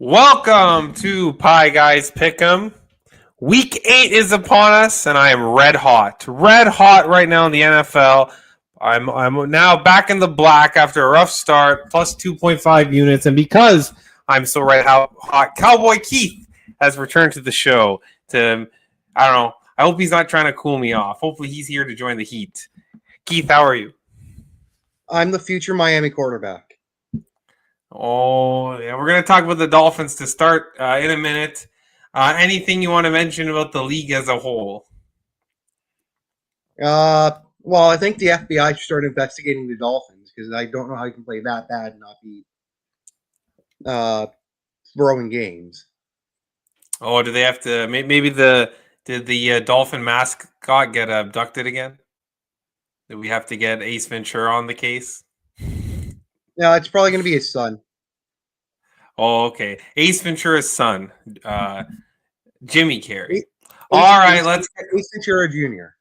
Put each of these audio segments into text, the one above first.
Welcome to Pieguy Pick'em. Week 8 is upon us, and I am red hot right now in the NFL. I'm now back in the black after a rough start, plus 2.5 units, and because I'm so red hot, Cowboy Keith has returned to the show. I don't know. I hope he's not trying to cool me off. Hopefully, he's here to join the heat. Keith, how are you? I'm the future Miami quarterback. Oh, yeah, we're going to talk about the Dolphins to start in a minute. Anything you want to mention about the league as a whole? Well, I think the FBI should start investigating the Dolphins because I don't know how you can play that bad and not be throwing games. Oh, do they have to? Maybe did the Dolphin mascot get abducted again? Do we have to get Ace Ventura on the case? No, it's probably going to be his son. Oh, okay. Ace Ventura's son, Jimmy Carey. All right, let's Ace Ventura Jr.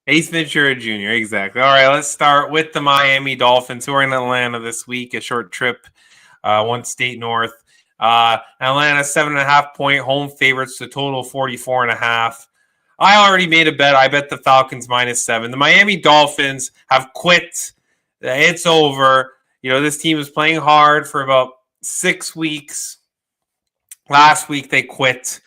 Ace Ventura Jr. Exactly. All right, let's start with the Miami Dolphins, who are in Atlanta this week. A short trip, one state north. Atlanta 7.5-point home favorites to total 44.5. I already made a bet. I bet the Falcons -7. The Miami Dolphins have quit. It's over. You know, this team was playing hard for about 6 weeks. Last week they quit.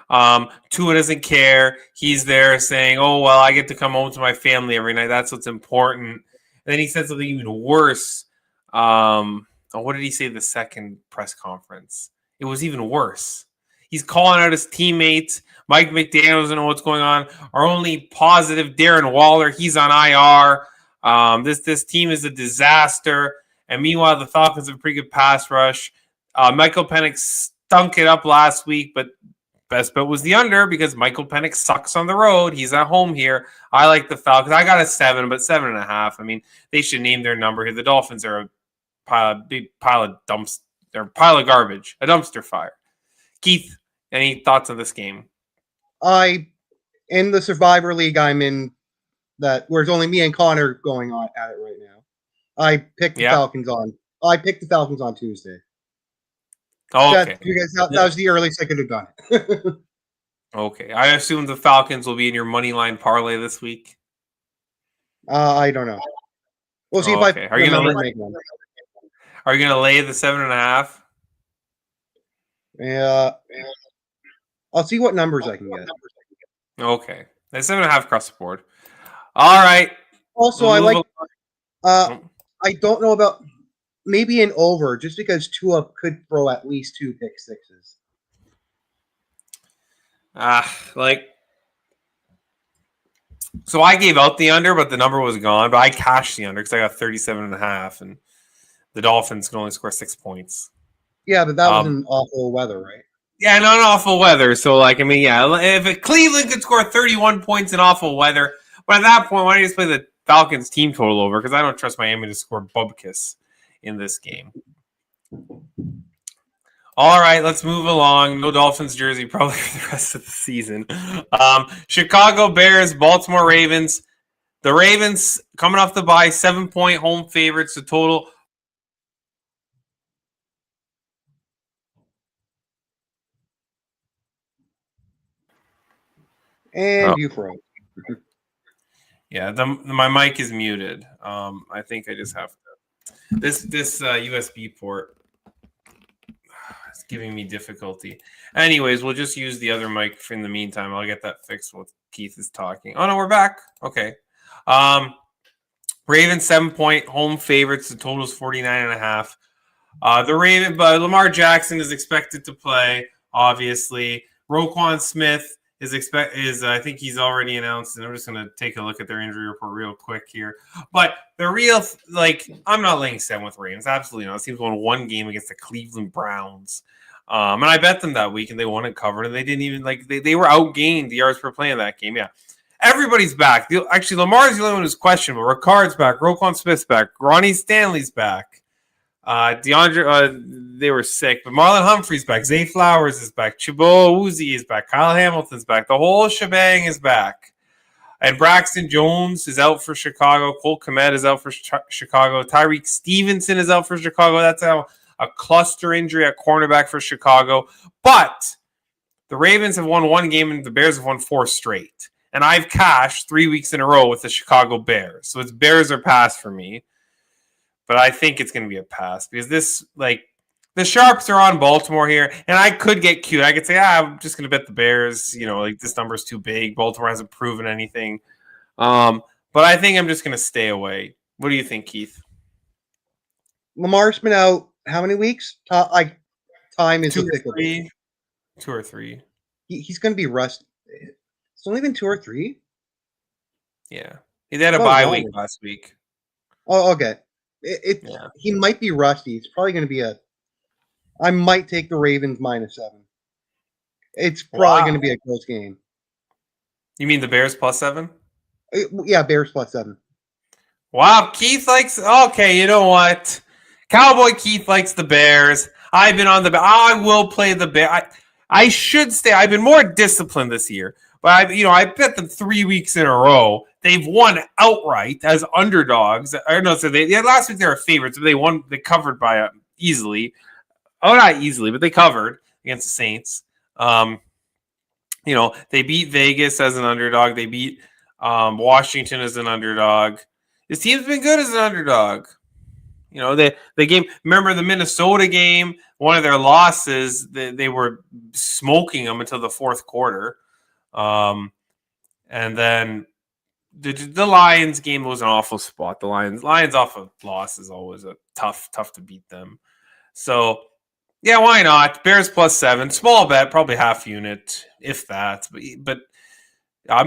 Tua doesn't care. He's there saying, "Oh well, I get to come home to my family every night. That's what's important." And then he said something even worse. What did he say the second press conference? It was even worse. He's calling out his teammates. Mike McDaniel doesn't know what's going on. Our only positive, Darren Waller, he's on IR. This team is a disaster. And meanwhile, the Falcons have a pretty good pass rush. Michael Penix stunk it up last week, but best bet was the under because Michael Penix sucks on the road. He's at home here. I like the Falcons. I got a 7, but 7.5. I mean, they should name their number here. The Dolphins are a big pile of dumps. They're a pile of garbage, a dumpster fire. Keith, any thoughts on this game? In the Survivor League I'm in, that where it's only me and Connor going on at it right now. I picked the Falcons on. I picked the Falcons on Tuesday. Oh, okay. Because that was the earliest I could have done it. Okay. I assume the Falcons will be in your money line parlay this week. I don't know. We'll see if I are you gonna lay the 7.5? Yeah. I'll see what numbers I can get. Okay. That's 7.5 across the board. All right. Also, I like I don't know about maybe an over just because Tua could throw at least 2 pick sixes. So I gave out the under, but the number was gone. But I cashed the under because I got 37.5, and the Dolphins can only score 6 points. Yeah, but that was in awful weather, right? Yeah, not awful weather. So, if Cleveland could score 31 points in awful weather, but at that point, why don't you just play the Falcons team total over? Because I don't trust Miami to score bubkiss in this game. All right, let's move along. No Dolphins jersey probably for the rest of the season. Chicago Bears, Baltimore Ravens. The Ravens coming off the bye, 7-point home favorites to total. And you froze. Yeah, my mic is muted. I think I just have to. This USB port is giving me difficulty. Anyways, we'll just use the other mic in the meantime. I'll get that fixed while Keith is talking. Oh no, we're back. Okay. Ravens 7-point home favorites. The total is 49.5. But Lamar Jackson is expected to play. Obviously, Roquan Smith I think he's already announced, and I'm just going to take a look at their injury report real quick here. But the real, I'm not laying 7 with Ravens. Absolutely not. This team's won 1 game against the Cleveland Browns. And I bet them that week, and they won and covered, and they didn't even, they were outgained the yards per play in that game. Yeah. Everybody's back. Actually, Lamar's the only one who's questionable. Ricard's back. Roquan Smith's back. Ronnie Stanley's back. They were sick, but Marlon Humphrey's back. Zay Flowers is back. Chibo Uzi is back. Kyle Hamilton's back. The whole shebang is back. And Braxton Jones is out for Chicago. Cole Kmet is out for Chicago. Tyreek Stevenson is out for Chicago. That's how a cluster injury at cornerback for Chicago. But the Ravens have won one game and the Bears have won 4 straight. And I've cashed 3 weeks in a row with the Chicago Bears. So it's Bears or pass for me. But I think it's going to be a pass because this, like, the Sharps are on Baltimore here. And I could get cute. I could say, I'm just going to bet the Bears. You know, like, this number is too big. Baltimore hasn't proven anything. But I think I'm just going to stay away. What do you think, Keith? Lamar's been out how many weeks? Time is 2 or 3. 2 or 3. He's going to be rusty. It's only been 2 or 3? Yeah. He had a bye week last week. Oh, okay. He might be rusty. It's probably going to be I might take the Ravens -7. It's probably going to be a close game. You mean the Bears +7? Yeah, Bears +7. Wow, Keith likes... Okay, you know what? Cowboy Keith likes the Bears. I've been on the... I will play the Bears. I should stay. I've been more disciplined this year. But I bet them 3 weeks in a row. They've won outright as underdogs. I don't know. So last week they were favorites, but they won. They covered by easily. Oh, not easily, but they covered against the Saints. They beat Vegas as an underdog. They beat Washington as an underdog. This team's been good as an underdog. The game. Remember the Minnesota game? One of their losses. They were smoking them until the fourth quarter. And then the Lions game was an awful spot. The Lions off of loss is always a tough to beat them. So yeah, why not? Bears +7, small bet, probably half unit, if that. But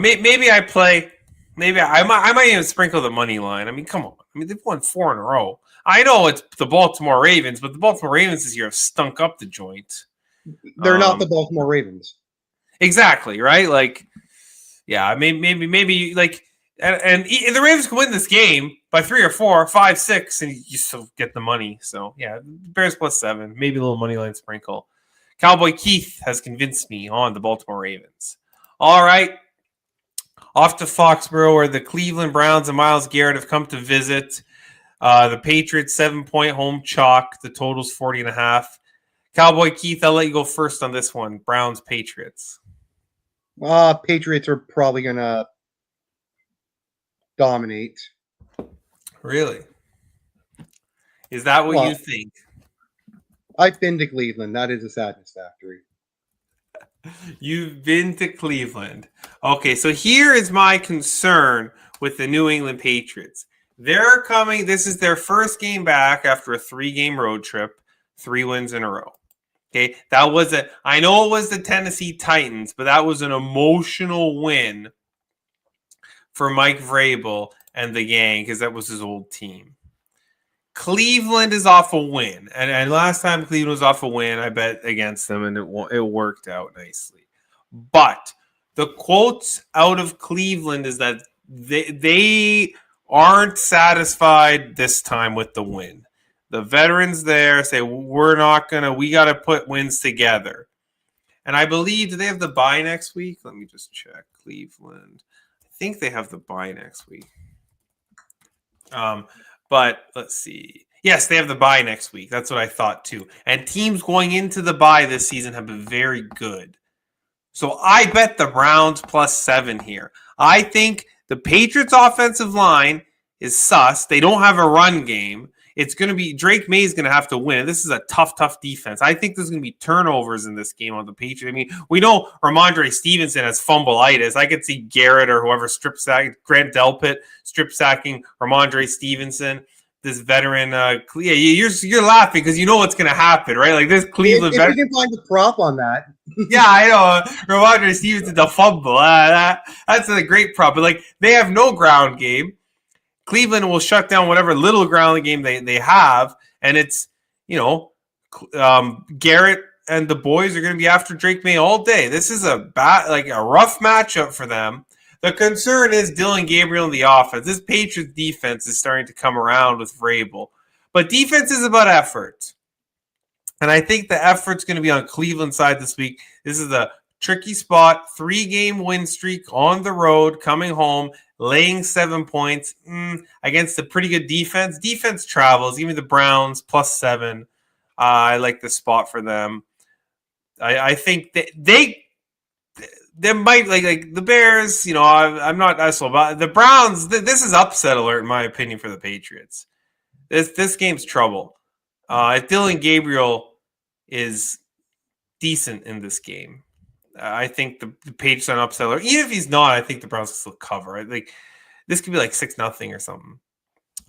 maybe I play. Maybe I might even sprinkle the money line. I mean, come on. I mean, they've won 4 in a row. I know it's the Baltimore Ravens, but the Baltimore Ravens this year have stunk up the joint. They're not the Baltimore Ravens. Exactly, right? Like, yeah, maybe like, and the Ravens can win this game by 3 or 4, 5, 6, and you still get the money. So yeah, Bears +7, maybe a little money line sprinkle. Cowboy Keith has convinced me on the Baltimore Ravens. All right, off to Foxborough, where the Cleveland Browns and Myles Garrett have come to visit. The Patriots 7-point home chalk. The total's 40.5. Cowboy Keith, I'll let you go first on this one. Browns Patriots. Patriots are probably going to dominate. Really? Is that what you think? I've been to Cleveland. That is a sadness factory. You've been to Cleveland. Okay, so here is my concern with the New England Patriots. They're coming. This is their first game back after a 3-game road trip, 3 wins in a row. Okay, I know it was the Tennessee Titans, but that was an emotional win for Mike Vrabel and the gang because that was his old team. Cleveland is off a win, and last time Cleveland was off a win, I bet against them, and it worked out nicely. But the quotes out of Cleveland is that they aren't satisfied this time with the win. The veterans there say, we got to put wins together. And I believe, do they have the bye next week? Let me just check. Cleveland. I think they have the bye next week. But let's see. Yes, they have the bye next week. That's what I thought too. And teams going into the bye this season have been very good. So I bet the Browns +7 here. I think the Patriots offensive line is sus. They don't have a run game. It's going to be Drake May is going to have to win. This is a tough defense. I think there's going to be turnovers in this game on the Patriots. I mean, we know Ramondre Stevenson has fumbleitis. I could see Garrett or whoever Grant Delpit strip sacking Ramondre Stevenson. This veteran, you're laughing because you know what's going to happen, right? Like this Cleveland if veteran. You can find the prop on that. Yeah, I know. Ramondre Stevenson, the fumble. That's a great prop. But like they have no ground game. Cleveland will shut down whatever little ground game they have, and it's Garrett and the boys are going to be after Drake May all day. This is a rough matchup for them. The concern is Dylan Gabriel in the offense. This Patriots defense is starting to come around with Vrabel, but defense is about effort, and I think the effort's going to be on Cleveland's side this week. This is a tricky spot, 3-game win streak on the road, coming home. Laying 7 points against a pretty good defense. Defense travels. Give me the Browns +7 I like the spot for them. I think that they might like the Bears. I'm not as sold, but the Browns. This is upset alert in my opinion for the Patriots. This game's trouble. If Dylan Gabriel is decent in this game, I think the Patriots are an upset alert. Even if he's not, I think the Browns can still cover. Like this could be like 6-0 or something.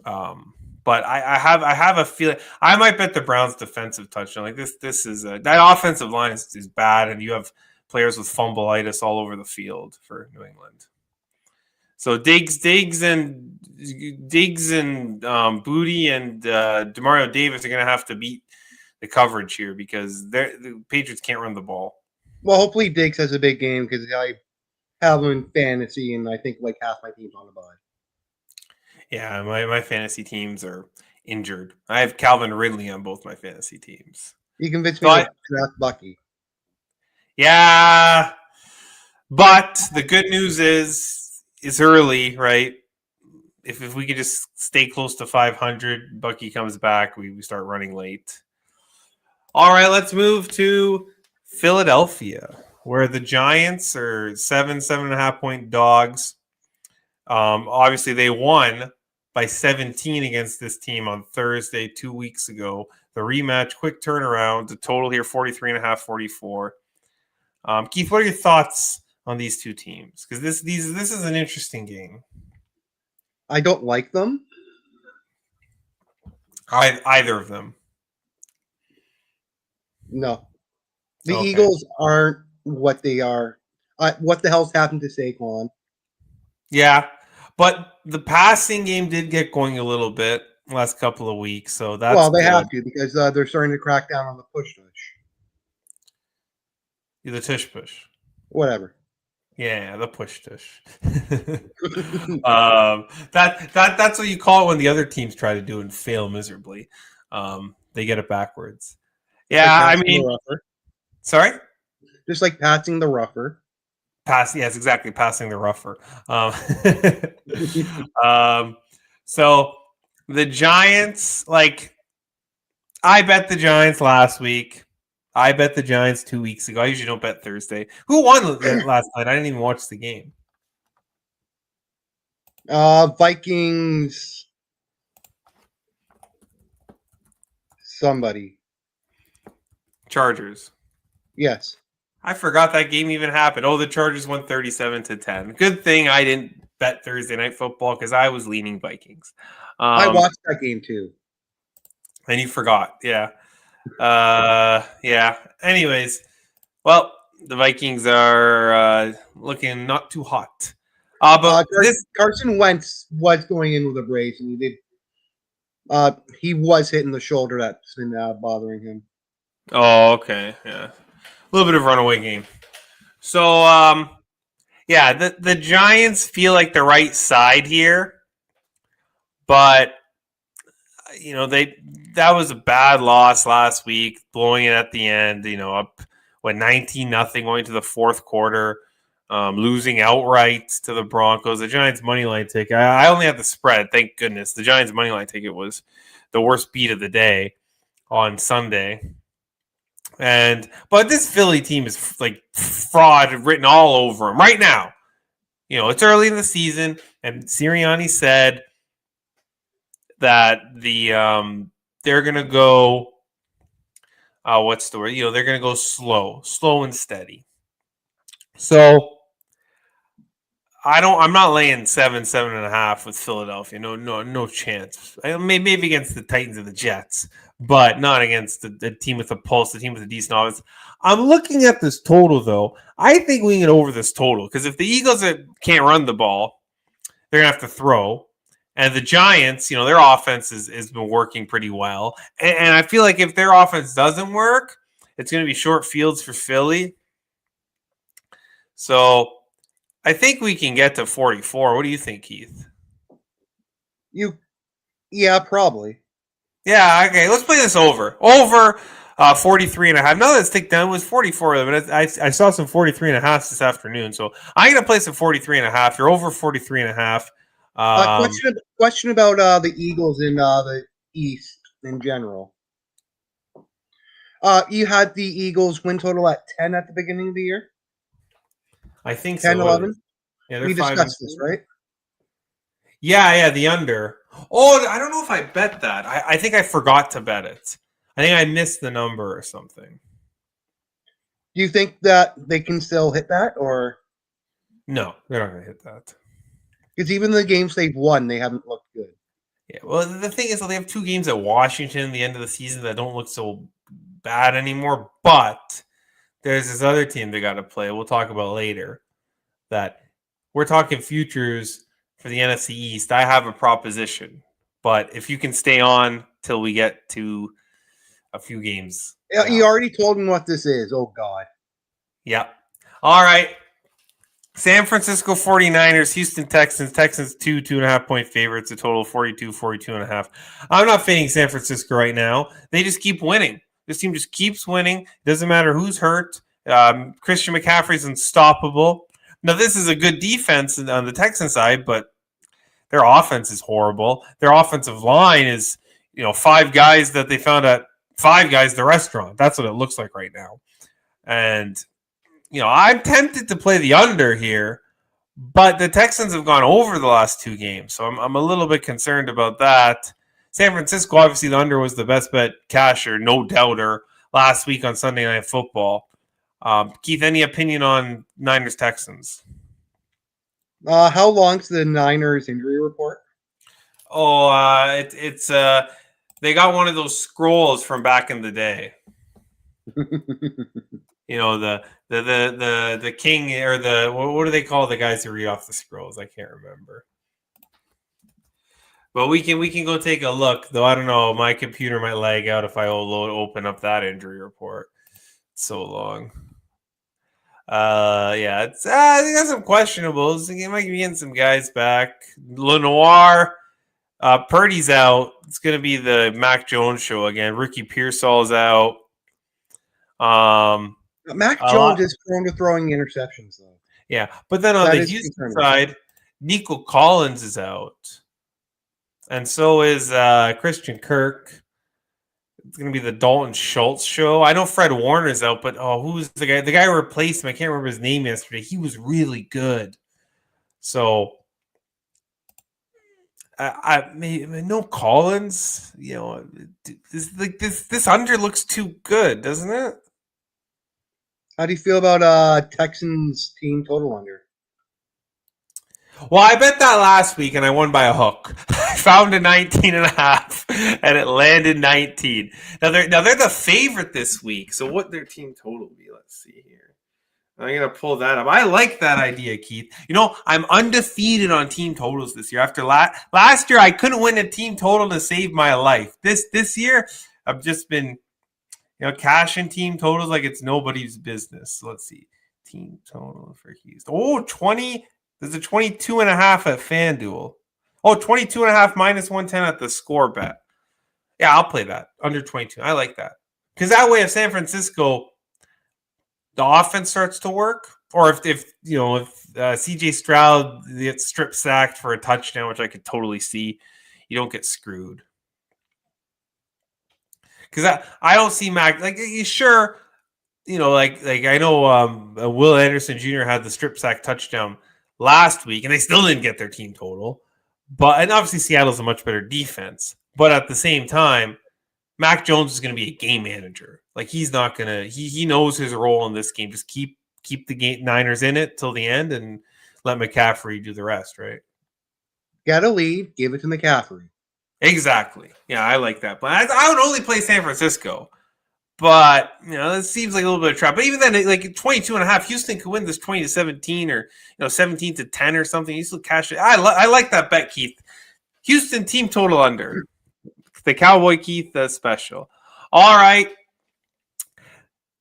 But I have a feeling I might bet the Browns defensive touchdown. Like this is that offensive line is bad, and you have players with fumbleitis all over the field for New England. So Diggs and Booty and Demario Davis are going to have to beat the coverage here because the Patriots can't run the ball. Well, hopefully Diggs has a big game because I have him in fantasy, and I think like half my team's on the bye. Yeah, my fantasy teams are injured. I have Calvin Ridley on both my fantasy teams. You convinced me to draft Bucky. Yeah, but the good news is it's early, right? If we could just stay close to 500, Bucky comes back, we start running late. All right, let's move to Philadelphia, where the Giants are 7.5 point dogs. Obviously, they won by 17 against this team on Thursday 2 weeks ago. The rematch, quick turnaround. The total here 43.5, 44. Keith, what are your thoughts on these two teams? Because this is an interesting game. I don't like them. Either of them. No. The Eagles aren't what they are. What the hell's happened to Saquon? Yeah, but the passing game did get going a little bit last couple of weeks, so that's they have to because they're starting to crack down on the push. The tush push. Whatever. Yeah, the push tush. That's what you call it when the other teams try to do and fail miserably. They get it backwards. Yeah, like I mean, sorry. Just like passing the rougher. Yes, exactly. Passing the rougher. So the Giants, I bet the Giants last week. I bet the Giants 2 weeks ago. I usually don't bet Thursday. Who won last night? I didn't even watch the game. Vikings. Somebody. Chargers. Yes. I forgot that game even happened. Oh, the Chargers won 37-10. Good thing I didn't bet Thursday Night Football because I was leaning Vikings. I watched that game too. And you forgot. Yeah. Yeah. Anyways, well, the Vikings are looking not too hot. But Carson Wentz was going in with a brace, and he was hitting the shoulder that's been bothering him. Oh, okay. Yeah. A little bit of runaway game. So, yeah, the Giants feel like the right side here, but that was a bad loss last week, blowing it at the end. Up 19-0 going to the fourth quarter, losing outright to the Broncos. The Giants money line ticket. I only had the spread. Thank goodness. The Giants money line ticket was the worst beat of the day on Sunday. But this Philly team is like fraud written all over them right now. It's early in the season, and Sirianni said that they're gonna go. What's the word? They're gonna go slow and steady. So I'm not laying 7.5 with Philadelphia. No chance. Maybe against the Titans and the Jets, but not against the team with a pulse, the team with a decent offense. I'm looking at this total, though. I think we can get over this total because if the Eagles can't run the ball, they're going to have to throw. And the Giants, their offense has been working pretty well. And I feel like if their offense doesn't work, it's going to be short fields for Philly. So I think we can get to 44. What do you think, Keith? Yeah, probably. Yeah, okay. Let's play this over. Over 43.5. Now let's take down. It was 44, but I saw some 43.5 this afternoon. So I'm going to play some 43.5. You're over 43.5. Question about the Eagles in the East in general. You had the Eagles win total at 10 at the beginning of the year. I think 10, so. 11. Yeah, we discussed this, right? Yeah, the under. Oh, I don't know if I bet that. I think I forgot to bet it. I think I missed the number or something. Do you think that they can still hit that, or no? They're not going to hit that. Because even the games they've won, they haven't looked good. Yeah, well, the thing is, they have 2 games at Washington at the end of the season that don't look so bad anymore. But there's this other team they got to play. We'll talk about later. That we're talking futures for the NFC East. I have a proposition, but if you can stay on till we get to a few games. Yeah, you already told me what this is. Oh, God. Yep. All right. San Francisco 49ers, Houston Texans. Texans 2.5 point favorites, a total of 42.5. I'm not fading San Francisco right now. They just keep winning. This team just keeps winning. Doesn't matter who's hurt. Christian McCaffrey's unstoppable. Now, this is a good defense on the Texan side, but their offense is horrible. Their offensive line is, 5 guys that they found at Five Guys, the restaurant. That's what it looks like right now. And, I'm tempted to play the under here, but the Texans have gone over the last 2 games, so I'm a little bit concerned about that. San Francisco, obviously, the under was the best bet casher, no doubter, last week on Sunday Night Football. Keith, any opinion on Niners-Texans? How long's the Niners injury report? Oh, it's they got one of those scrolls from back in the day. The king or the what do they call the guys who read off the scrolls? I can't remember. But we can go take a look, though. I don't know. My computer might lag out if I open up that injury report. It's so long. It's I think that's some questionables. He might be getting some guys back. Lenoir, Purdy's out. It's going to be the Mac Jones show again. Ricky Pearsall's out. Mac Jones is prone to throwing interceptions, though. Yeah, but then on the Houston side, Nico Collins is out, and so is Christian Kirk. It's going to be the Dalton Schultz show. I know Fred Warner's out, but who's the guy? The guy who replaced him, I can't remember his name yesterday. He was really good. So, I no Collins. This under looks too good, doesn't it? How do you feel about Texans team total under? Well, I bet that last week, and I won by a hook. I found a 19.5, and it landed 19. Now they're the favorite this week. So what their team total be? Let's see here. I'm gonna pull that up. I like that idea, Keith. I'm undefeated on team totals this year. After last year, I couldn't win a team total to save my life. This year, I've just been, cashing team totals like it's nobody's business. So let's see, team total for Houston. 20. There's a 22.5 at FanDuel. 22.5 minus 110 at the score bet. Yeah, I'll play that. Under 22. I like that. Because that way, if San Francisco, the offense starts to work, or if CJ Stroud gets strip sacked for a touchdown, which I could totally see, you don't get screwed. Because I don't see Mac, sure, I know Will Anderson Jr. had the strip sack touchdown last week, and they still didn't get their team total. And obviously Seattle's a much better defense. But at the same time, Mac Jones is going to be a game manager. He's not going to – he knows his role in this game. Just keep the Niners in it till the end and let McCaffrey do the rest, right? Get a lead, give it to McCaffrey. Exactly. Yeah, I like that. But I would only play San Francisco. But, it seems like a little bit of trap. But even then, 22.5, Houston could win this 20-17 or, 17-10 or something. You still cash it. I like that bet, Keith. Houston team total under. The Cowboy Keith special. All right.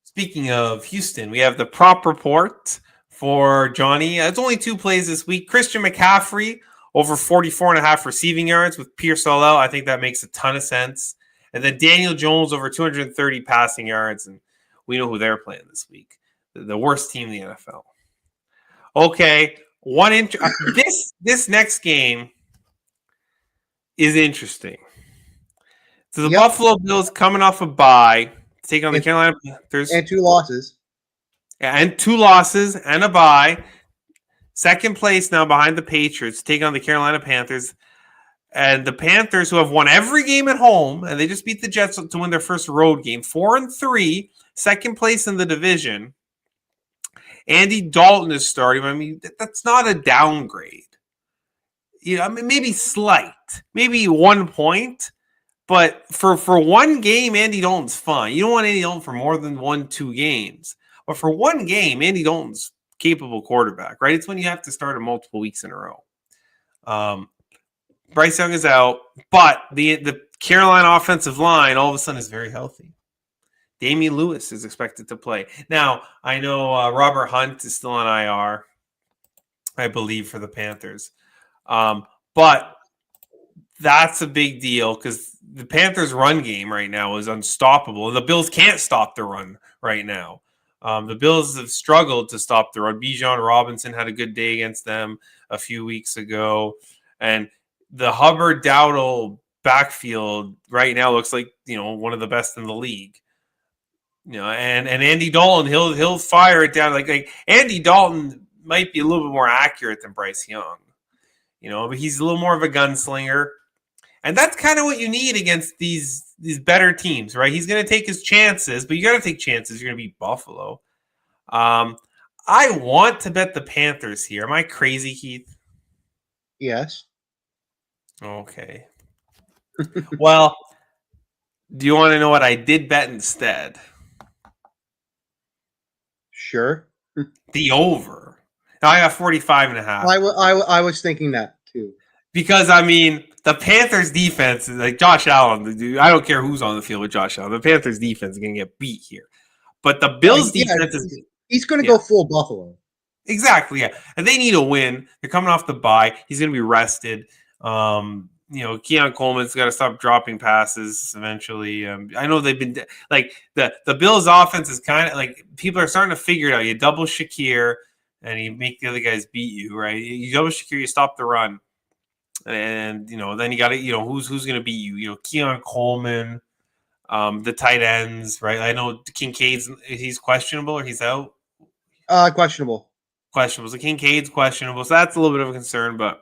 Speaking of Houston, we have the prop report for Johnny. It's only 2 plays this week. Christian McCaffrey over 44.5 receiving yards with Pearsall out. I think that makes a ton of sense. And then Daniel Jones over 230 passing yards, and we know who they're playing this week. The worst team in the NFL. Okay, this next game is interesting. So the Buffalo Bills coming off a bye. take on the Carolina Panthers. And 2 losses. And 2 losses and a bye. Second place now behind the Patriots, take on the Carolina Panthers. And the Panthers, who have won every game at home, and they just beat the Jets to win their first road game, 4-3, second place in the division. Andy Dalton is starting. I mean, that's not a downgrade. I mean, maybe slight, maybe 1 point. But for one game, Andy Dalton's fine. You don't want Andy Dalton for more than 1-2 games. But for one game, Andy Dalton's capable quarterback, right? It's when you have to start him multiple weeks in a row. Bryce Young is out, but the Carolina offensive line all of a sudden is very healthy. Damian Lewis is expected to play. Now, I know Robert Hunt is still on IR, I believe, for the Panthers. But that's a big deal because the Panthers' run game right now is unstoppable. The Bills can't stop the run right now. The Bills have struggled to stop the run. Bijan Robinson had a good day against them a few weeks ago. And the Hubbard-Dowdle backfield right now looks like, one of the best in the league. And Andy Dalton, he'll fire it down. Like Andy Dalton might be a little bit more accurate than Bryce Young, but he's a little more of a gunslinger. And that's kind of what you need against these better teams, right? He's going to take his chances, but you got to take chances. You're going to beat Buffalo. I want to bet the Panthers here. Am I crazy, Keith? Yes. Okay. Well, do you want to know what I did bet instead? Sure. The over. Now I got 45.5. I was thinking that too. Because, I mean, the Panthers defense is like Josh Allen. Dude, I don't care who's on the field with Josh Allen. The Panthers defense is going to get beat here. But the Bills defense is... He's going to go full Buffalo. Exactly, yeah. And they need a win. They're coming off the bye. He's going to be rested. Keon Coleman's got to stop dropping passes eventually. I know they've been like the Bills' offense is kind of like people are starting to figure it out. You double Shakir and you make the other guys beat you, right? You double Shakir, you stop the run, and then you got to who's going to beat you? Keon Coleman, the tight ends, right? I know he's questionable or he's out. Questionable. So Kincaid's questionable, so that's a little bit of a concern, but.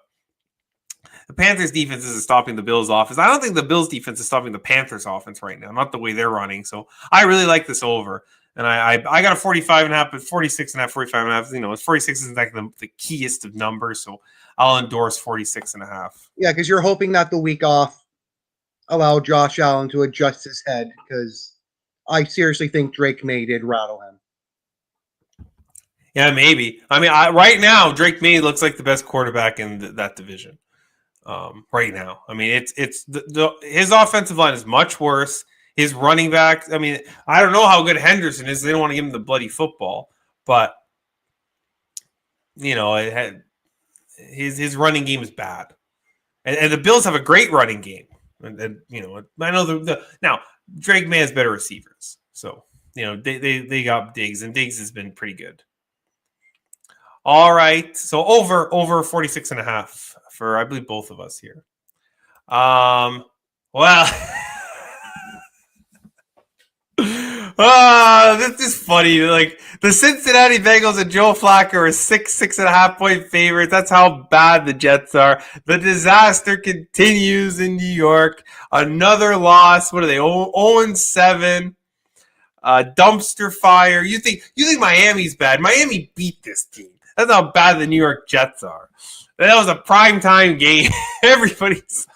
The Panthers' defense isn't stopping the Bills' offense. I don't think the Bills' defense is stopping the Panthers' offense right now, not the way they're running. So I really like this over. And I got a 45.5, but 46.5, 45.5. It's 46 isn't like the keyest of numbers, so I'll endorse 46.5. Yeah, because you're hoping that the week off allow Josh Allen to adjust his head, because I seriously think Drake May did rattle him. Yeah, maybe. I mean, right now, Drake May looks like the best quarterback in that division. Right now, I mean, it's his offensive line is much worse. His running back, I mean, I don't know how good Henderson is. They don't want to give him the bloody football, but his running game is bad, and the Bills have a great running game. And I know now Drake May has better receivers, so they got Diggs, and Diggs has been pretty good. All right, so over 46.5 for I believe both of us here. Well, this is funny. Like the Cincinnati Bengals and Joe Flacco are 6.5 point favorites. That's how bad the Jets are. The disaster continues in New York. Another loss. What are they? 0-7. Dumpster fire. You think Miami's bad? Miami beat this team. That's how bad the New York Jets are. That was a primetime game. Everybody's...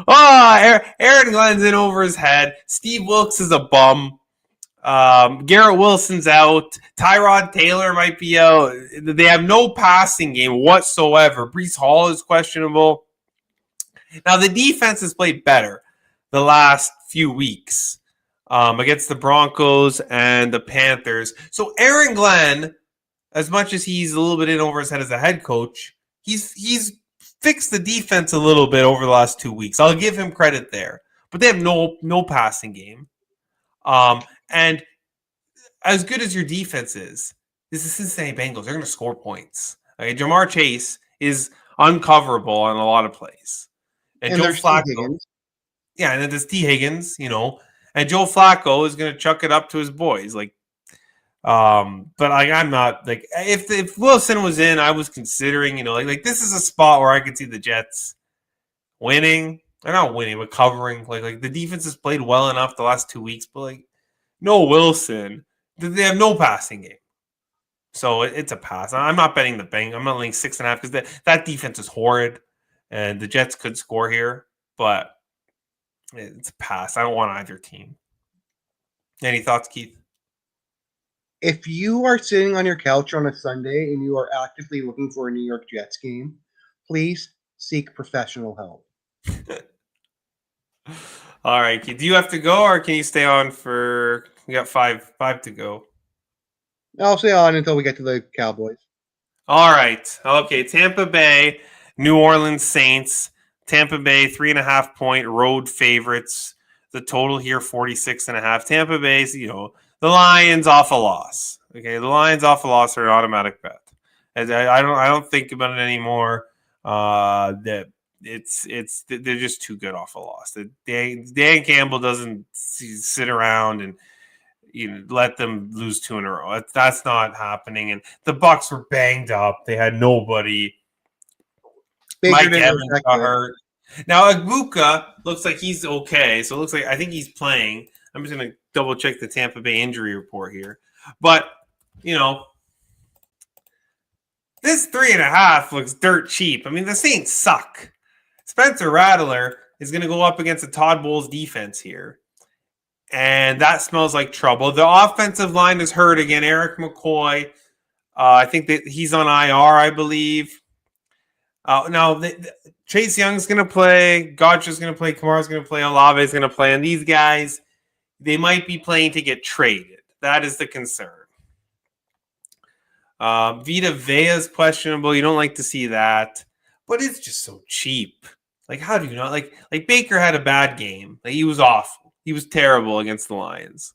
Aaron Glenn's in over his head. Steve Wilkes is a bum. Garrett Wilson's out. Tyrod Taylor might be out. They have no passing game whatsoever. Breece Hall is questionable. Now, the defense has played better the last few weeks against the Broncos and the Panthers. So Aaron Glenn, as much as he's a little bit in over his head as a head coach, he's fixed the defense a little bit over the last 2 weeks. I'll give him credit there. But they have no passing game. And as good as your defense is, this is Cincinnati Bengals. They're going to score points. Okay? Jamar Chase is uncoverable on a lot of plays. And Joe Flacco. Yeah, and then there's T. Higgins, And Joe Flacco is going to chuck it up to his boys. Like, but I'm not like if Wilson was in, I was considering, like this is a spot where I could see the Jets winning. They're not winning, but covering. Like the defense has played well enough the last 2 weeks, but like no Wilson, they have no passing game. So it's a pass. I'm not betting the Bengals. I'm not laying 6.5 because that defense is horrid, and the Jets could score here, but it's a pass. I don't want either team. Any thoughts, Keith? If you are sitting on your couch on a Sunday and you are actively looking for a New York Jets game, please seek professional help. All right, Keith. Do you have to go, or can you stay on for? You got five to go. I'll stay on until we get to the Cowboys. All right. Okay. Tampa Bay, New Orleans Saints. Tampa Bay 3.5-point road favorites. The total here 46.5. Tampa Bay's, the Lions off a loss. Okay, the Lions off a loss are an automatic bet. And I don't think about it anymore. That they're just too good off a loss. Dan Campbell doesn't sit around and let them lose 2 in a row. That's not happening. And the Bucs were banged up. They had nobody. Mike Evans got hurt. Now Aguka looks like he's okay. So it looks like I think he's playing. I'm just going to double check the Tampa Bay injury report here. But, this 3.5 looks dirt cheap. I mean, the Saints suck. Spencer Rattler is going to go up against the Todd Bowles defense here. And that smells like trouble. The offensive line is hurt again. Eric McCoy, I think that he's on IR, I believe. Now, Chase Young's going to play. Gotcha's going to play. Kamara's going to play. Olave's going to play. And these guys, they might be playing to get traded. That is the concern. Vita Vea's questionable. You don't like to see that. But it's just so cheap. Like, how do you know? Like Baker had a bad game. Like, he was awful. He was terrible against the Lions.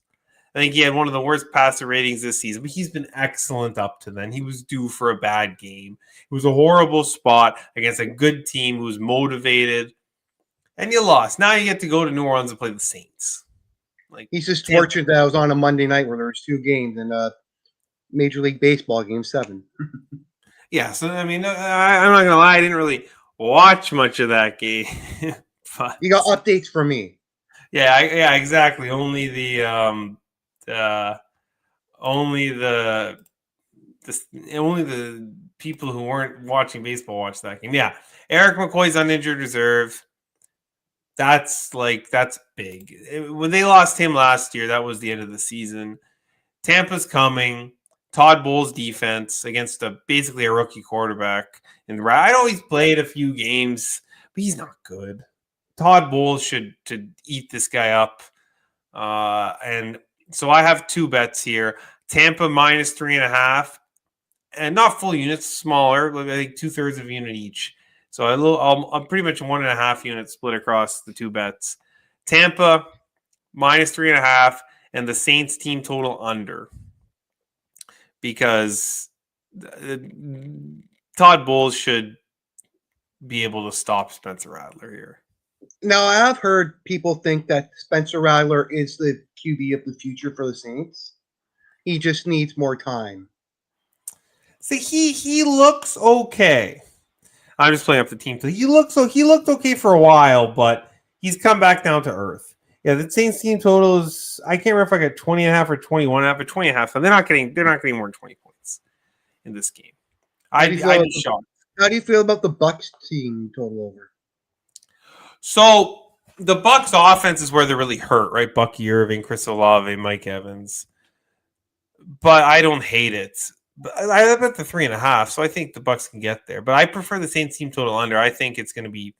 I think he had one of the worst passer ratings this season, but he's been excellent up to then. He was due for a bad game. It was a horrible spot against a good team who was motivated, and you lost. Now you get to go to New Orleans and play the Saints. Like, he's just fortunate that I was on a Monday night where there was 2 games in Major League Baseball Game 7. Yeah, so I mean, I'm not gonna lie, I didn't really watch much of that game. But you got updates from me. Yeah, exactly. Only the people who weren't watching baseball watched that game. Yeah, Eric McCoy's on injured reserve. That's big. When they lost him last year, that was the end of the season. Tampa's coming. Todd Bowles' defense against basically a rookie quarterback. And I know he's played a few games, but he's not good. Todd Bowles should eat this guy up. And so I have 2 bets here. Tampa minus 3.5. And not full units, smaller. I think 2/3 of a unit each. So I'm pretty much 1.5 units split across the 2 bets. Tampa minus 3.5 and the Saints team total under. Because Todd Bowles should be able to stop Spencer Rattler here. Now, I've heard people think that Spencer Rattler is the QB of the future for the Saints. He just needs more time. See, he looks okay. I'm just playing up the team. He looked okay for a while, but he's come back down to earth. Yeah, the Saints team total is, I can't remember if I got 20.5 or 21.5, but 20.5. So they're not getting more than 20 points in this game. I'd be shocked. How do you feel about the Bucs team total over? So the Bucs offense is where they're really hurt, right? Bucky Irving, Chris Olave, Mike Evans. But I don't hate it. But I bet the 3.5, so I think the Bucs can get there. But I prefer the Saints team total under. I think it's going to be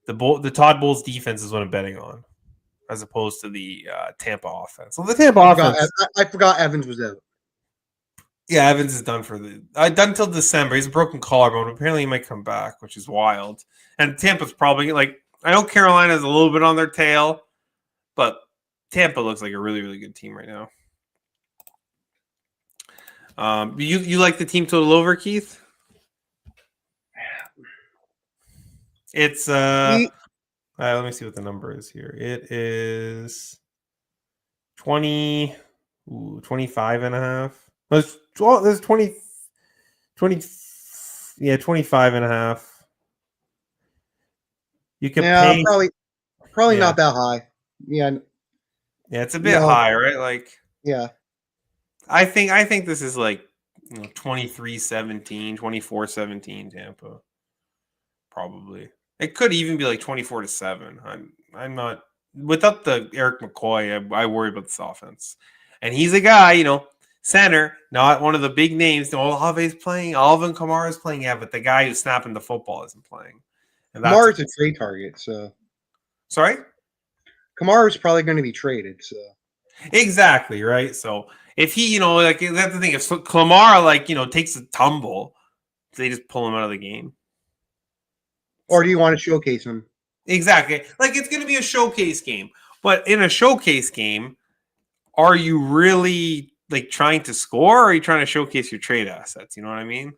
the Todd Bowles defense is what I'm betting on, as opposed to the Tampa offense. Well, the Tampa offense. I forgot Evans was out. Yeah, Evans is done done until December. He's a broken collarbone. Apparently, he might come back, which is wild. And Tampa's probably I know Carolina's a little bit on their tail, but Tampa looks like a really, really good team right now. You like the team total over, Keith? It's let me see what the number is here. It is 20, 25 and a half. There's 20, 25 and a half. You can pay. Probably not that high. Yeah. Yeah, it's a bit high, right? Like, yeah. I think this is like 23-17, 24-17 Tampa. Probably. It could even be like 24-7. I'm not without the Eric McCoy, I worry about this offense. And he's a guy, center, not one of the big names. Olave's playing, Alvin Kamara's playing, but the guy who's snapping the football isn't playing. And Kamara's a trade target, so. Sorry? Kamara's probably going to be traded, so. Exactly, right? So if he, that's the thing. If Kamara, takes a tumble, they just pull him out of the game. Or do you want to showcase him? Exactly. Like, it's going to be a showcase game. But in a showcase game, are you really, trying to score, or are you trying to showcase your trade assets? You know what I mean?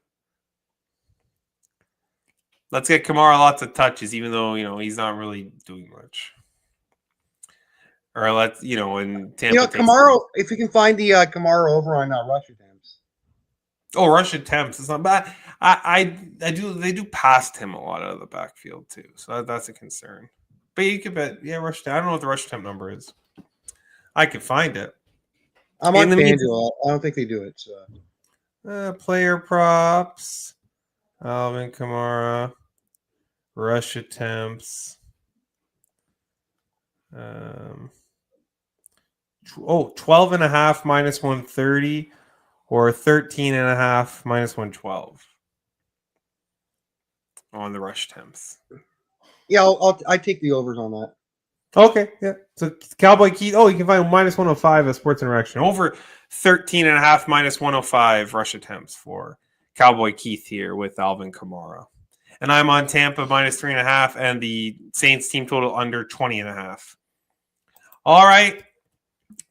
Let's get Kamara lots of touches, even though, he's not really doing much. Or let's, in Tampa. Kamara, if we can find the Kamara over on rush attempts. Oh, rush attempts. It's not bad. They do past him a lot out of the backfield too. So that's a concern. But you could bet, rush. I don't know what the rush attempt number is. I could find it. I'm on FanDuel. I don't think they do it. So. Player props. Alvin Kamara. Rush attempts. 12 and a half minus 130 or 13 and a half minus 112 on the rush attempts. Yeah, I take the overs on that. Okay, yeah. So Cowboy Keith, you can find minus 105 at Sports Interaction. Over 13 and a half minus 105 rush attempts for Cowboy Keith here with Alvin Kamara. And I'm on Tampa minus 3.5 and the Saints team total under 20 and a half. All right.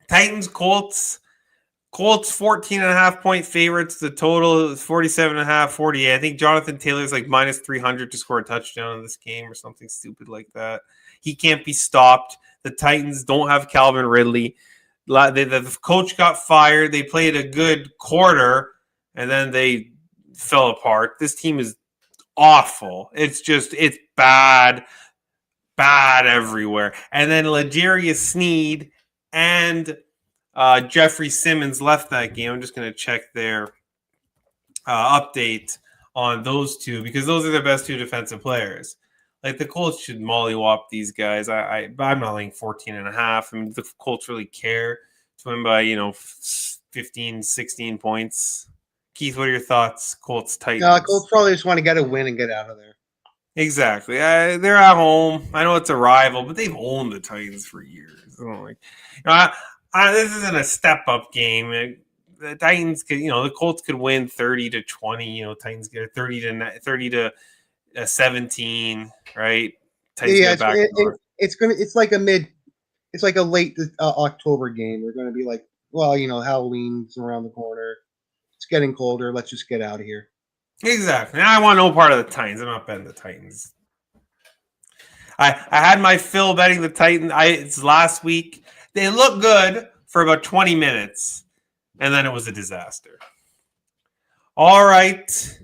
Titans, Colts. Colts 14.5 point favorites. The total is 47.5, 48. I think Jonathan Taylor's like minus 300 to score a touchdown in this game or something stupid like that. He can't be stopped. The Titans don't have Calvin Ridley. The coach got fired. They played a good quarter, and then they fell apart. This team is awful. It's bad everywhere. And then L'Jarius Sneed and Jeffrey Simmons left that game. I'm just going to check their update on those two because those are the best two defensive players. Like, the Colts should mollywop these guys. I'm not laying 14.5. I mean, the Colts really care to win by, 15, 16 points. Keith, what are your thoughts? Colts, Titans. Colts probably just want to get a win and get out of there. Exactly. They're at home. I know it's a rival, but they've owned the Titans for years. This isn't a step-up game. The Titans could, the Colts could win 30-20. Titans get 30 to 17, right? Titans it's like a late October game. They're going to be like, Halloween's around the corner. It's getting colder. Let's just get out of here. Exactly. I want no part of the Titans. I'm not betting the Titans. I had my fill betting the Titans. It's last week. They looked good for about 20 minutes, and then it was a disaster. All right.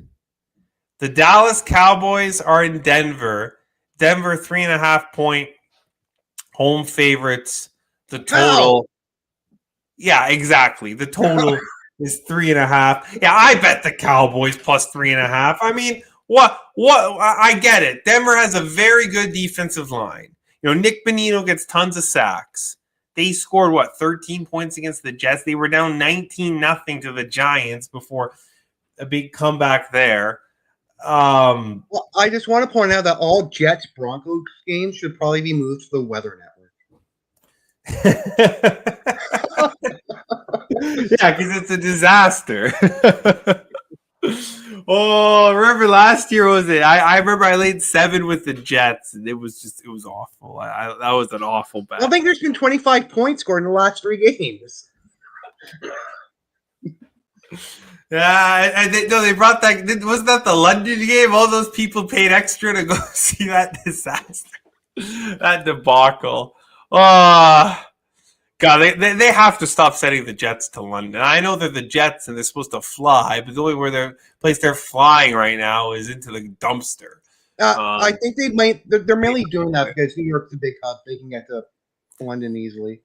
The Dallas Cowboys are in Denver. Denver 3.5 point home favorites. The total. Yeah, exactly. The total is 3.5. Yeah, I bet the Cowboys plus 3.5. I mean, what? I get it. Denver has a very good defensive line. Nick Bonino gets tons of sacks. They scored 13 points against the Jets. They were down 19-0 to the Giants before a big comeback there. Well, I just want to point out that all Jets Broncos games should probably be moved to the Weather Network. Yeah, because it's a disaster. Remember last year was it? I remember I laid 7 with the Jets, and it was awful. That was an awful bet. I don't think there's been 25 points scored in the last 3 games. Yeah, they brought that. Wasn't that the London game? All those people paid extra to go see that disaster, that debacle. God, they have to stop sending the Jets to London. I know they're the Jets and they're supposed to fly, but the only place they're flying right now is into the dumpster. I think they might. They're mainly doing that because New York's a big hub. They can get to London easily.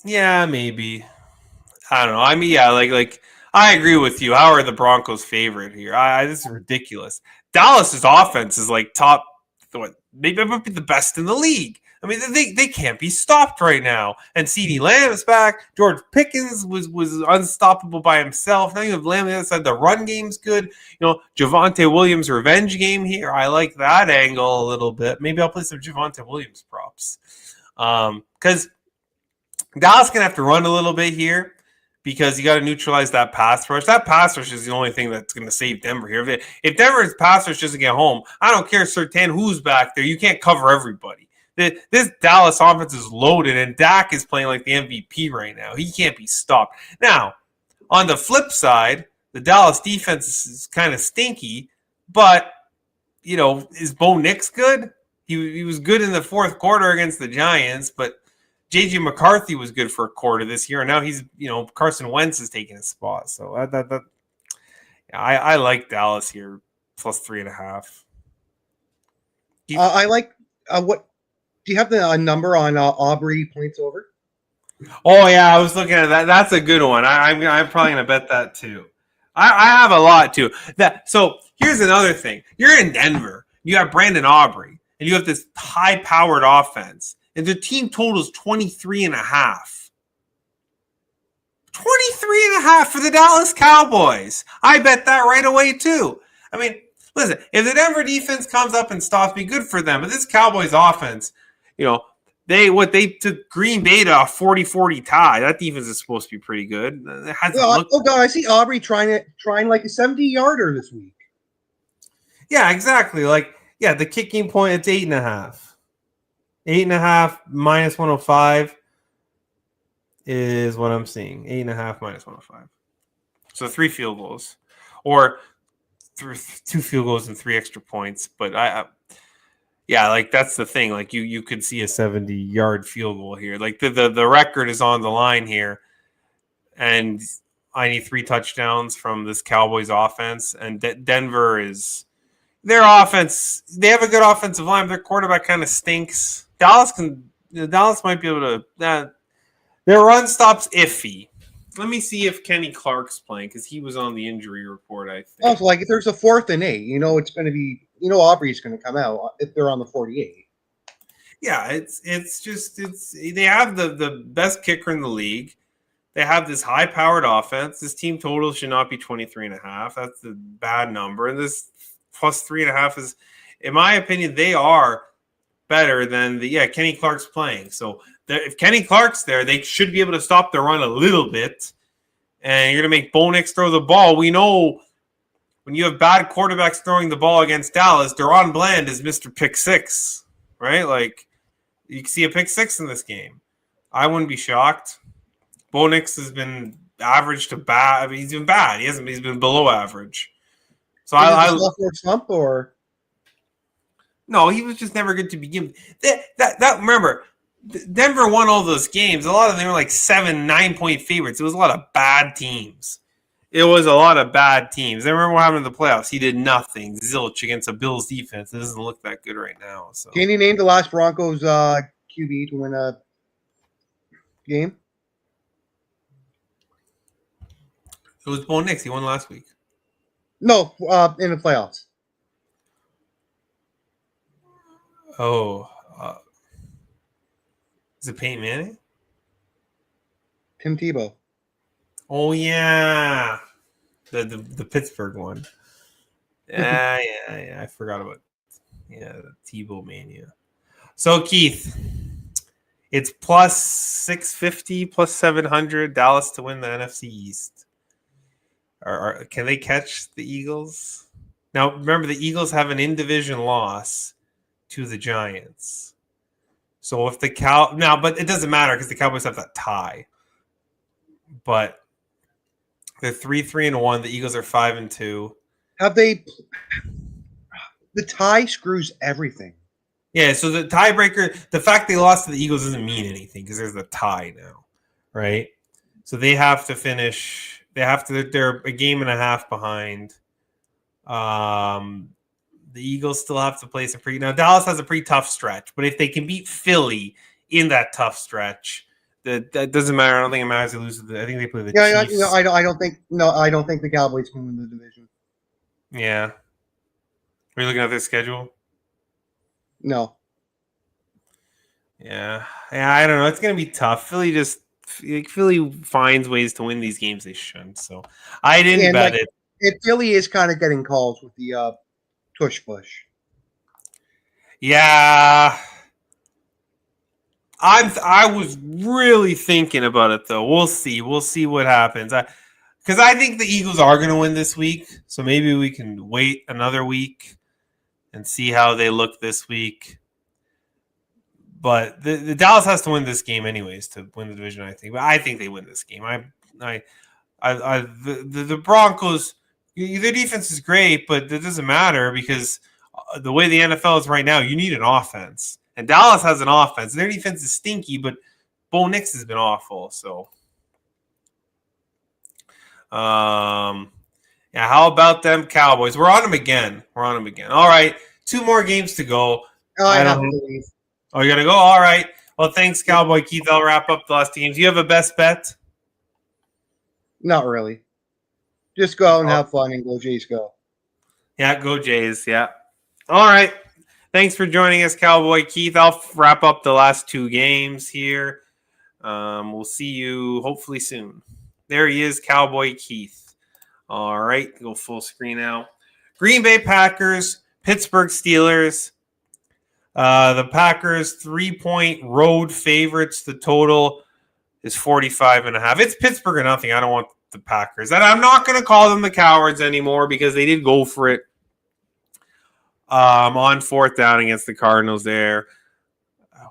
Yeah, maybe. I don't know. I mean, yeah, like I agree with you. How are the Broncos' favorite here? This is ridiculous. Dallas's offense is like top. What? Maybe might be the best in the league. I mean, they can't be stopped right now. And CeeDee Lamb is back. George Pickens was unstoppable by himself. Now you have Lamb on the other side. The run game's good. Javonte Williams revenge game here. I like that angle a little bit. Maybe I'll play some Javonte Williams props. Because Dallas gonna have to run a little bit here because you got to neutralize that pass rush. That pass rush is the only thing that's going to save Denver here. If Denver's pass rush doesn't get home, I don't care, Surtain, who's back there. You can't cover everybody. This Dallas offense is loaded, and Dak is playing like the MVP right now. He can't be stopped. Now, on the flip side, the Dallas defense is kind of stinky, but, is Bo Nix good? He was good in the fourth quarter against the Giants, but J.J. McCarthy was good for a quarter this year, and now he's, Carson Wentz is taking his spot. So I like Dallas here, plus 3.5. I like what. Do you have the number on Aubrey points over? Oh yeah, I was looking at that. That's a good one. I'm probably gonna bet that too. I have a lot too. So here's another thing. You're in Denver. You have Brandon Aubrey, and you have this high-powered offense. And the team total is 23.5. 23.5 for the Dallas Cowboys. I bet that right away, too. I mean, listen, if the Denver defense comes up and stops me, good for them. But this Cowboys offense, they took Green Bay to a 40-40 tie. That defense is supposed to be pretty good. God, I see Aubrey trying like a 70-yarder this week. Yeah, exactly. The kicking point, it's 8.5. 8.5 minus 105 is what I'm seeing. 8.5 minus 105. So 3 field goals, or 2 field goals and 3 extra points. But that's the thing. Like you could see a 70-yard field goal here. Like the record is on the line here, and I need 3 touchdowns from this Cowboys offense. And Denver is their offense. They have a good offensive line. Their quarterback kind of stinks. Dallas might be able to. Their run stop's iffy. Let me see if Kenny Clark's playing because he was on the injury report. I think. Also, if there's a 4th and 8, it's going to be. Aubrey's going to come out if they're on the 48. Yeah, it's they have the best kicker in the league. They have this high-powered offense. This team total should not be 23.5. That's a bad number, and this plus 3.5 is, in my opinion, they are better than Kenny Clark's playing. So if Kenny Clark's there, they should be able to stop the run a little bit. And you're going to make Bo Nix throw the ball. We know when you have bad quarterbacks throwing the ball against Dallas, Deron Bland is Mr. Pick Six, right? Like, you can see a pick 6 in this game. I wouldn't be shocked. Bo Nix has been average to bad. I mean, he's been bad. He's been below average. So I slump or. No, he was just never good to begin. That remember, Denver won all those games. A lot of them were like 7-9 point favorites. It was a lot of bad teams. I remember what happened in the playoffs. He did nothing. Zilch against a Bills defense. It doesn't look that good right now. So can you name the last Broncos QB to win a game? It was Bo Nix. He won last week. No, in the playoffs. Oh, is it Peyton Manning? Tim Tebow. Oh yeah, the Pittsburgh one. Yeah, I forgot about the Tebow mania. So Keith, it's plus 650, plus 700 Dallas to win the NFC East. Can they catch the Eagles? Now remember, the Eagles have an in-division loss to the Giants. So if but it doesn't matter because the Cowboys have that tie. But they're 3-3-1. The Eagles are 5-2. Have they? The tie screws everything. Yeah, so the tiebreaker, the fact they lost to the Eagles doesn't mean anything because there's a tie now, right? So they have to finish. They're a game and a half behind. The Eagles still have to play some pretty. Now Dallas has a pretty tough stretch, but if they can beat Philly in that tough stretch, that doesn't matter. I don't think it matters. They lose. I think they play the Chiefs. I don't think. No, I don't think the Cowboys can win the division. Yeah. Are you looking at their schedule? No. Yeah, I don't know. It's gonna be tough. Philly finds ways to win these games they shouldn't. So I didn't bet it. It really is kind of getting calls with the tush push. Yeah, I was really thinking about it though. We'll see. We'll see what happens. Because I think the Eagles are going to win this week. So maybe we can wait another week and see how they look this week. But the Dallas has to win this game anyways to win the division. I think, but I think they win this game. The Broncos, their defense is great, but it doesn't matter because the way the NFL is right now, you need an offense, and Dallas has an offense. Their defense is stinky, but Bo Nix has been awful. So, yeah, how about them Cowboys? We're on them again. All right, 2 more games to go. I have to leave. Oh, you gotta go? All right. Well, thanks, Cowboy Keith. I'll wrap up the last games. You have a best bet? Not really. Just go out and have fun and go Jays go. Yeah, go Jays. Yeah. All right. Thanks for joining us, Cowboy Keith. I'll wrap up the last 2 games here. We'll see you hopefully soon. There he is, Cowboy Keith. All right. Go full screen now. Green Bay Packers, Pittsburgh Steelers. The Packers 3-point road favorites. The total is 45.5. It's Pittsburgh or nothing. I don't want the Packers. And I'm not going to call them the cowards anymore because they did go for it on 4th down against the Cardinals there.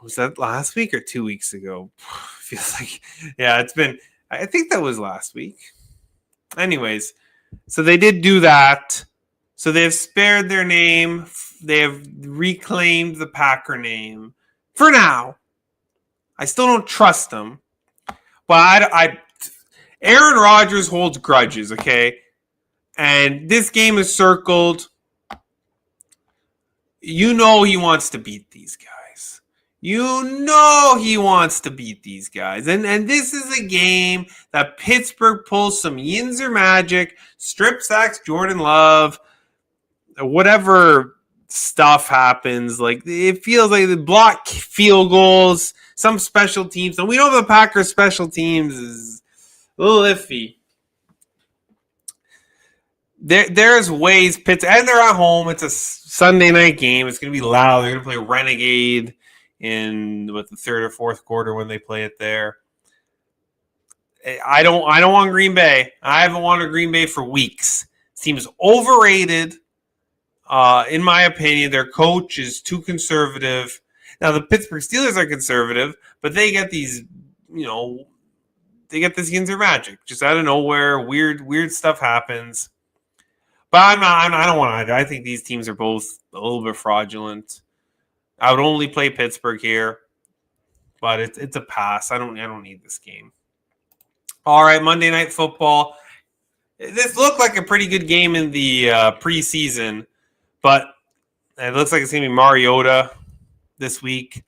Was that last week or 2 weeks ago? Feels like, yeah, it's been, I think that was last week. Anyways, so they did do that. So they've spared their name. They have reclaimed the Packer name for now. I still don't trust them, but Aaron Rodgers holds grudges, okay? And this game is circled. You know he wants to beat these guys. And this is a game that Pittsburgh pulls some Yinzer magic, strip sacks Jordan Love, whatever stuff happens. Like, it feels like the block field goals, some special teams. And we know the Packers special teams is a little iffy. There's ways and they're at home. It's a Sunday night game. It's going to be loud. They're going to play Renegade in the 3rd or 4th quarter when they play it there. I don't want Green Bay. I haven't wanted Green Bay for weeks. This team is overrated. In my opinion, their coach is too conservative. Now, the Pittsburgh Steelers are conservative, but they get these, they get this Yinzer magic. Just out of nowhere, weird stuff happens. But I don't want either. I think these teams are both a little bit fraudulent. I would only play Pittsburgh here, but it's a pass. I don't need this game. All right, Monday Night Football. This looked like a pretty good game in the preseason, but it looks like it's going to be Mariota this week.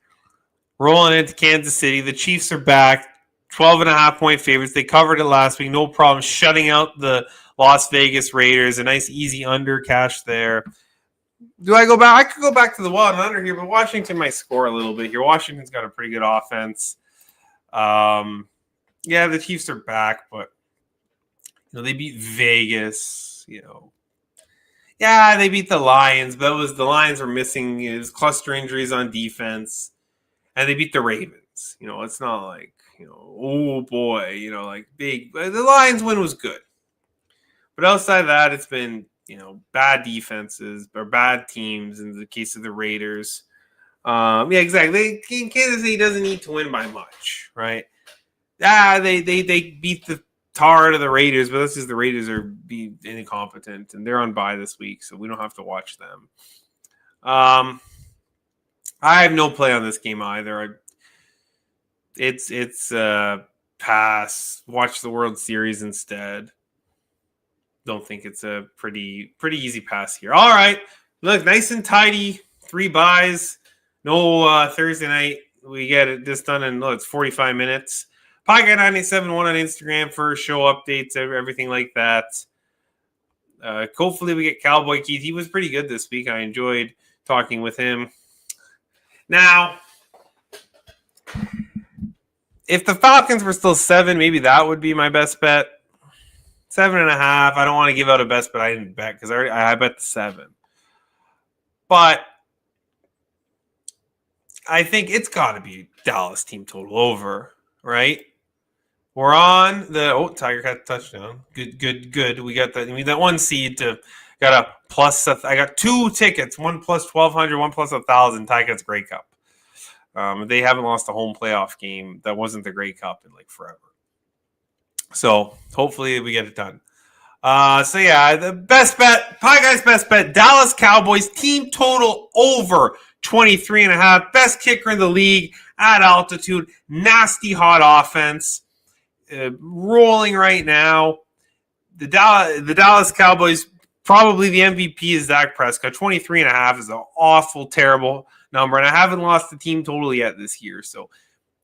Rolling into Kansas City. The Chiefs are back. 12.5-point favorites. They covered it last week. No problem shutting out the Las Vegas Raiders. A nice easy under cash there. Do I go back? I could go back to the wild and under here, but Washington might score a little bit here. Washington's got a pretty good offense. Yeah, the Chiefs are back, but they beat Vegas. Yeah, they beat the Lions, but the Lions were missing his cluster injuries on defense, and they beat the Ravens. It's not like oh boy, like big. The Lions win was good, but outside of that, it's been bad defenses or bad teams in the case of the Raiders. Yeah, exactly. Kansas City doesn't need to win by much, right? They beat the tar out of the Raiders, but that's because the Raiders are incompetent and they're on bye this week, so we don't have to watch them. I have no play on this game either. It's pass. Watch the World Series instead. Don't think it's a pretty easy pass here. All right. Look, nice and tidy. 3 buys. No Thursday night. We get this done in, it's 45 minutes. Pieguy971 on Instagram for show updates, everything like that. Hopefully we get Cowboy Keith. He was pretty good this week. I enjoyed talking with him. Now, if the Falcons were still 7, maybe that would be my best bet. 7.5. I don't want to give out a best bet I didn't bet because I bet the 7. But I think it's got to be Dallas team total over, right? We're on the Tiger got a touchdown. Good. We got that 1 seed to got a plus. I got 2 tickets. 1 plus 1,200. 1 plus 1,000. Tigers Grey Cup. They haven't lost a home playoff game. That wasn't the Grey Cup in forever. So hopefully we get it done. The best bet, Pieguy's best bet, Dallas Cowboys team total over 23.5. Best kicker in the league at altitude. Nasty hot offense. Rolling right now. The Dallas Cowboys, probably the MVP is Dak Prescott. 23.5 is an awful, terrible number. And I haven't lost the team total yet this year.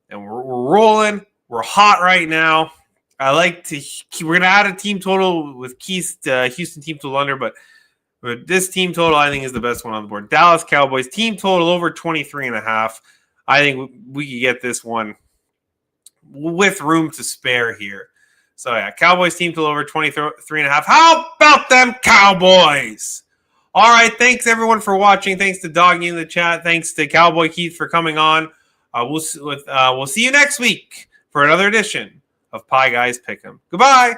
And we're rolling. We're hot right now. We're going to add a team total with Keith's Houston team total under, but this team total I think is the best one on the board. Dallas Cowboys team total over 23.5. I think we could get this one with room to spare here. So Cowboys team total over 23.5. How about them Cowboys? All right, thanks everyone for watching. Thanks to Doggy in the chat. Thanks to Cowboy Keith for coming on. We'll see you next week for another edition of Pie Guys Pick'em. Goodbye.